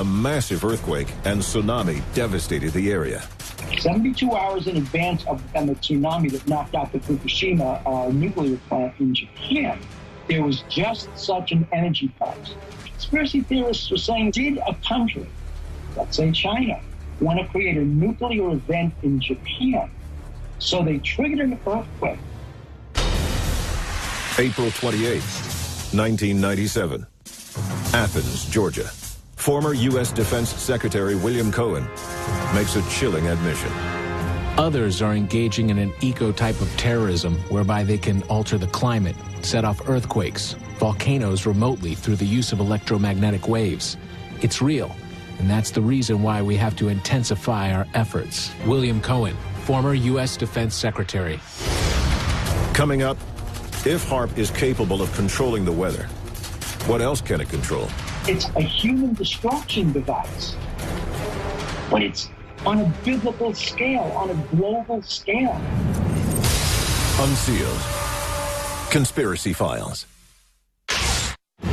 a massive earthquake and tsunami devastated the area. 72 hours in advance of the tsunami that knocked out the Fukushima nuclear plant in Japan, there was just such an energy crisis. Conspiracy theorists were saying, did a country, let's say China, want to create a nuclear event in Japan? So they triggered an earthquake. April 28, 1997. Athens, Georgia. Former U.S. Defense Secretary William Cohen makes a chilling admission. Others are engaging in an eco-type of terrorism whereby they can alter the climate, set off earthquakes, volcanoes remotely through the use of electromagnetic waves. It's real, and that's the reason why we have to intensify our efforts. William Cohen, former U.S. Defense Secretary. Coming up, if HAARP is capable of controlling the weather, what else can it control? It's a human destruction device, but it's on a biblical scale, on a global scale. Unsealed. Conspiracy Files.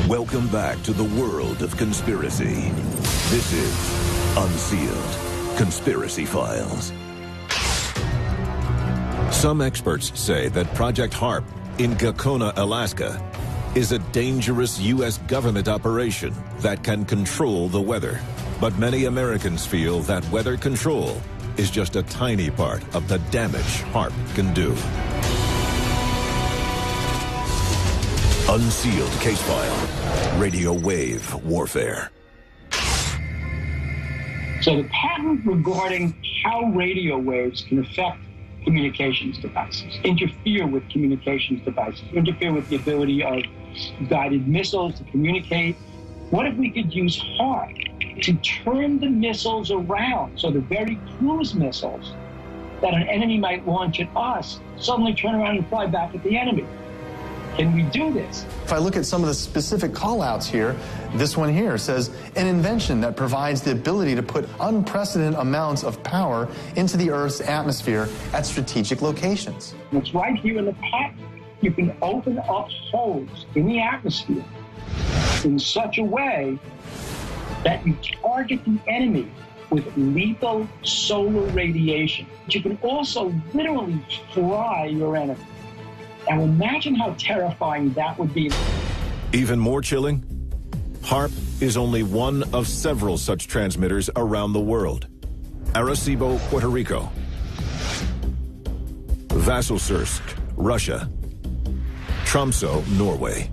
Welcome back to the world of conspiracy. This is Unsealed. Conspiracy Files. Some experts say that Project HAARP in Gakona, Alaska, is a dangerous U.S. government operation that can control the weather. But many Americans feel that weather control is just a tiny part of the damage HAARP can do. Unsealed Case File. Radio Wave Warfare. So the patent regarding how radio waves can affect communications devices, interfere with communications devices, interfere with the ability of guided missiles to communicate. What if we could use HAARP to turn the missiles around so the very cruise missiles that an enemy might launch at us suddenly turn around and fly back at the enemy? Can we do this? If I look at some of the specific call-outs here, this one here says, an invention that provides the ability to put unprecedented amounts of power into the Earth's atmosphere at strategic locations. It's right here in the patent. You can open up holes in the atmosphere in such a way that you target the enemy with lethal solar radiation. You can also literally fry your enemy. Now imagine how terrifying that would be. Even more chilling? HAARP is only one of several such transmitters around the world. Arecibo, Puerto Rico. Vasselsursk, Russia. Tromsø, Norway.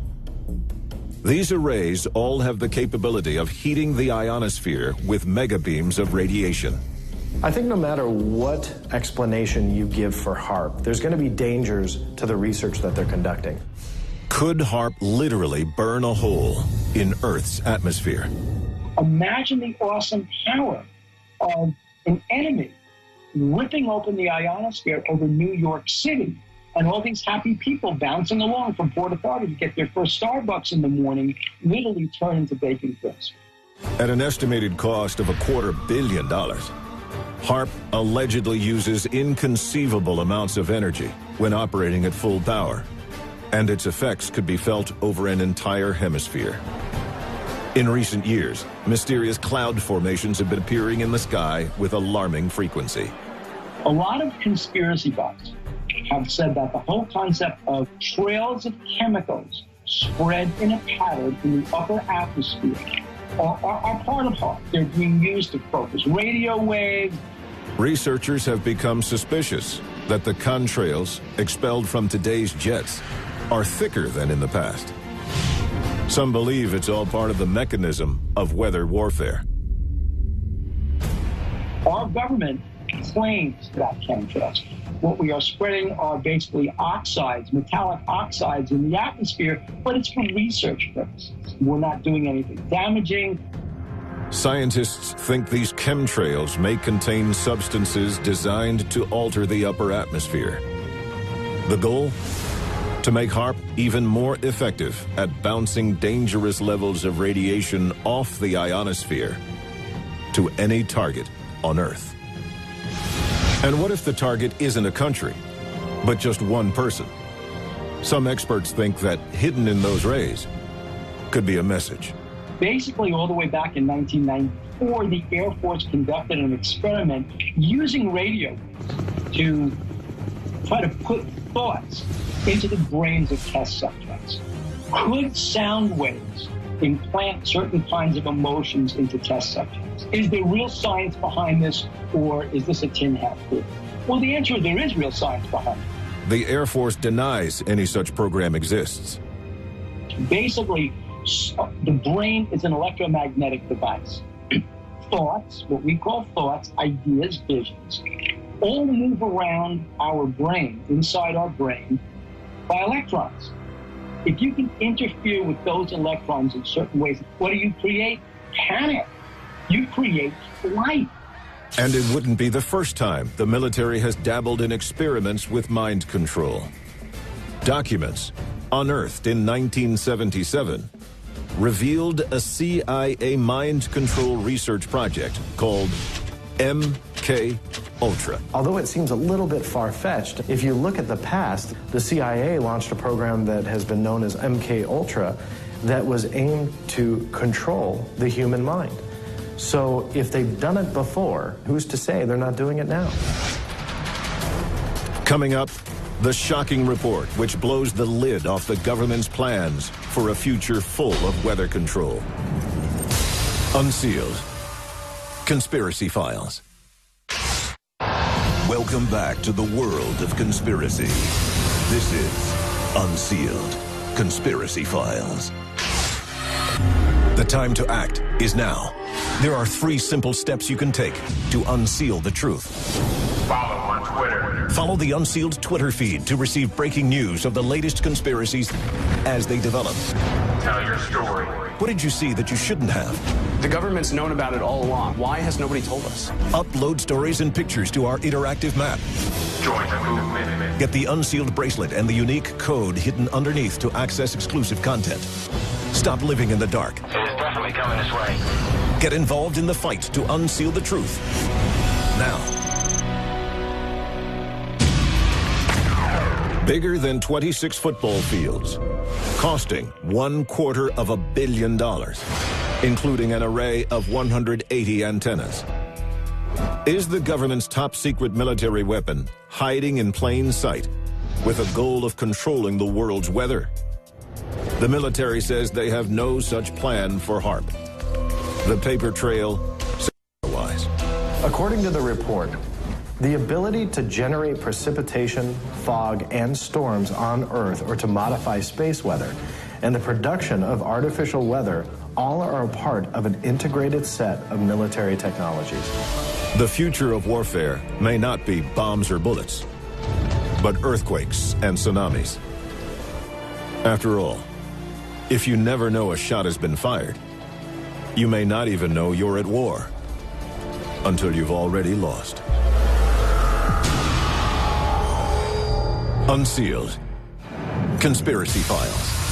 These arrays all have the capability of heating the ionosphere with megabeams of radiation. I think no matter what explanation you give for HAARP, there's going to be dangers to the research that they're conducting. Could HAARP literally burn a hole in Earth's atmosphere? Imagine the awesome power of an enemy ripping open the ionosphere over New York City, and all these happy people bouncing along from Port Authority to get their first Starbucks in the morning literally turn into bacon crisp. At an estimated cost of $250 million, HAARP allegedly uses inconceivable amounts of energy when operating at full power, and its effects could be felt over an entire hemisphere. In recent years, mysterious cloud formations have been appearing in the sky with alarming frequency. A lot of conspiracy buffs have said that the whole concept of trails of chemicals spread in a pattern in the upper atmosphere are part of HAARP. They're being used to focus radio waves. Researchers have become suspicious that the contrails expelled from today's jets are thicker than in the past. Some believe it's all part of the mechanism of weather warfare. Our government claims that chemtrails. What we are spreading are basically oxides, metallic oxides in the atmosphere, but it's for research purposes. We're not doing anything damaging. Scientists think these chemtrails may contain substances designed to alter the upper atmosphere. The goal? To make HAARP even more effective at bouncing dangerous levels of radiation off the ionosphere to any target on Earth. And what if the target isn't a country, but just one person? Some experts think that hidden in those rays could be a message. Basically, all the way back in 1990, before the Air Force conducted an experiment using radio to try to put thoughts into the brains of test subjects. Could sound waves implant certain kinds of emotions into test subjects? Is there real science behind this, or is this a tin hat theory? Well, the answer is there is real science behind it. The Air Force denies any such program exists. Basically, the brain is an electromagnetic device. Thoughts, what we call thoughts, ideas, visions, all move around our brain, inside our brain, by electrons. If you can interfere with those electrons in certain ways, what do you create? Panic. You create flight. And it wouldn't be the first time the military has dabbled in experiments with mind control. Documents unearthed in 1977 revealed a CIA mind control research project called MK Ultra. Although it seems a little bit far-fetched, if you look at the past, the CIA launched a program that has been known as MK Ultra that was aimed to control the human mind. So if they've done it before, who's to say they're not doing it now? Coming up, the shocking report which blows the lid off the government's plans for a future full of weather control. Unsealed. Conspiracy Files. Welcome back to the world of conspiracy. This is Unsealed Conspiracy Files. The time to act is now. There are 3 simple steps you can take to unseal the truth. Follow on Twitter. Follow the Unsealed Twitter feed to receive breaking news of the latest conspiracies as they develop. Tell your story. What did you see that you shouldn't have? The government's known about it all along. Why has nobody told us? Upload stories and pictures to our interactive map. Join the movement. Get the Unsealed bracelet and the unique code hidden underneath to access exclusive content. Stop living in the dark. It is definitely coming this way. Get involved in the fight to unseal the truth. Now. Bigger than 26 football fields, costing $250 million, including an array of 180 antennas. Is the government's top secret military weapon hiding in plain sight with a goal of controlling the world's weather? The military says they have no such plan for HAARP. The paper trail says otherwise. According to the report, the ability to generate precipitation, fog, and storms on Earth or to modify space weather and the production of artificial weather all are a part of an integrated set of military technologies. The future of warfare may not be bombs or bullets, but earthquakes and tsunamis. After all, if you never know a shot has been fired, you may not even know you're at war until you've already lost. Unsealed. Conspiracy Files.